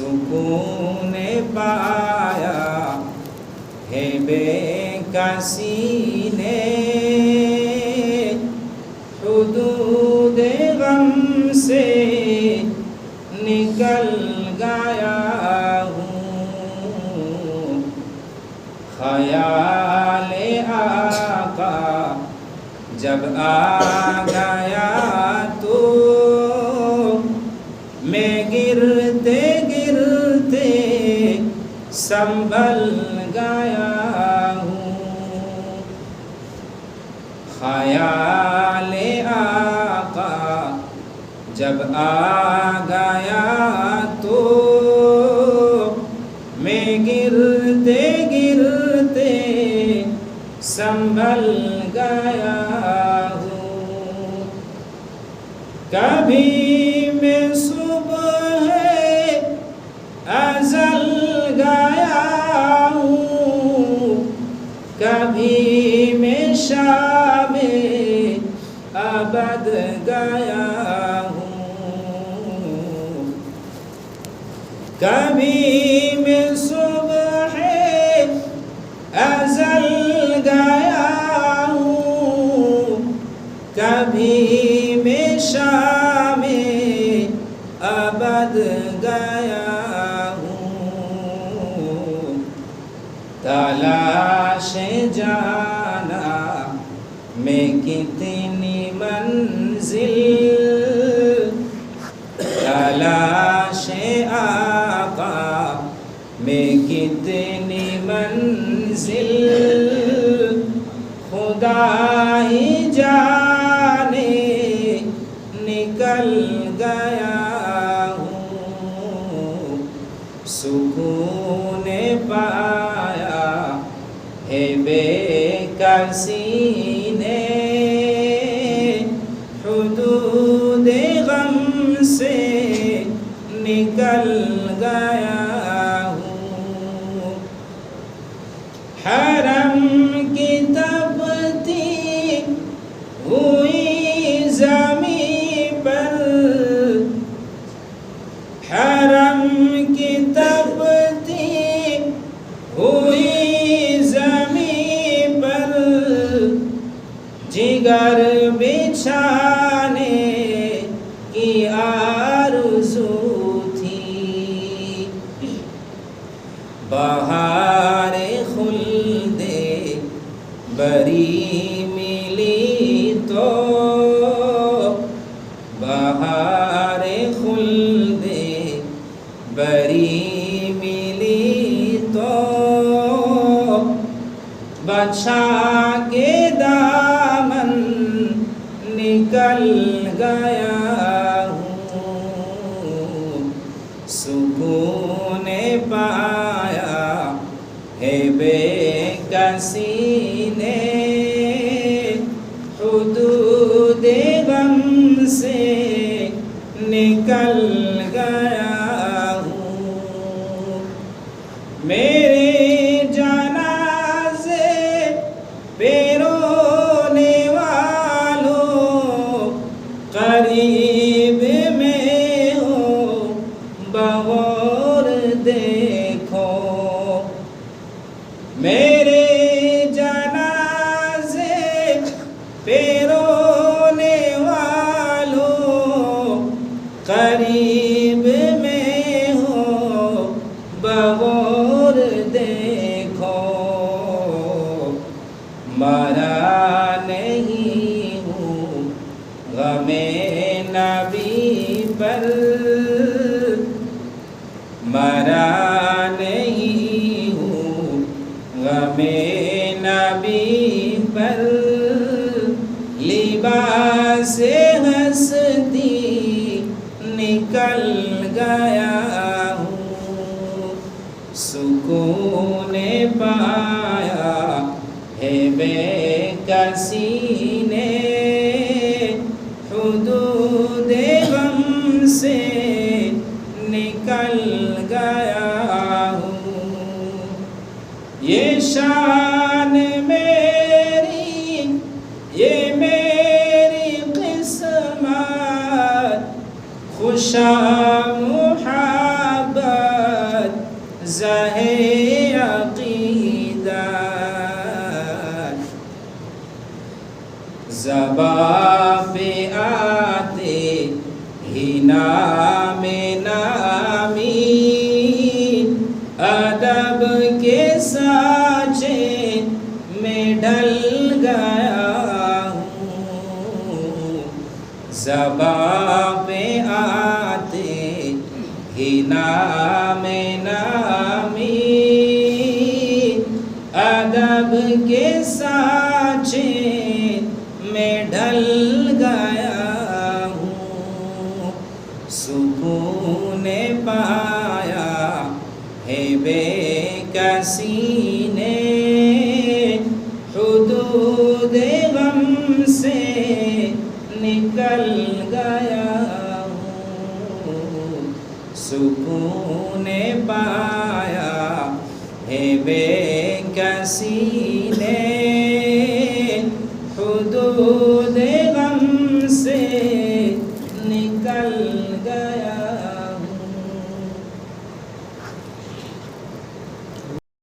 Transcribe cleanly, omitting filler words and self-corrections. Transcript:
सुकून पाया है बेकसी ने, हुदूद गम से निकल गया हूँ। ख़याल आका जब आ गया तो मैं गिरते गिरते संभल गया हूँ। ख़याल आका जब आ गया तो मैं गिरते गिरते संभल गया हूँ। कभी मैं सुबह अज़ल गया हूँ, कभी मैं शाम अबद गया हूँ। कभी मैं सुबह अज़ल गया हूँ, कभी मैं शाम अबद गया हूँ। तलाश जाना मैं कितनी मंजिल, तलाश आका मैं कितनी मंजिल, खुदा ही जाने निकल गया हूँ। सुकून पाया है बेकसी ने, हुदूद गम से निकल गया हूँ। हरम की तपती हुई ज़मीं पर, हरम की तपती हुई ज़मीं पर जिगर बिछाने की आरज़ू थी। बहार खुल्दे बरी मिली तो, बहार खुल्दे बरी मिली तो बचा के दामन निकल गया हूँ। सुकून पाया है बेकसी ने, हुदूद गम से निकल गया हूँ। मेरे जनाज़े पे रोने वालों करीब में हो बगौर देखो। मेरे जनाज़े पे रोने वालों करीब में हो बगौर देखो। मरा नहीं हूँ गमे नबी पर, मरा नहीं हूँ गमे नबी पर, लिबास हंसती निकल गया हूँ। सुकून पाया है बेकसी ने, हुदूद गम से निकल गया हूँ। ये शान मेरी, ये मेरी किस्मत खुशा मुहब्बत ज़हे अक़ीदा ज़बां पे आते ही नामे नामी अदब के साँचे में ढल गया हूँ। ज़बां पे आते ही नामे नामी अदब के साँचे में ढल गया हूँ। सुकून पाया है बेकसी ने हुदूद गम से निकल गया हूँ। सुकून पाया है बेकसी ने हुदूद गम से निकल गया।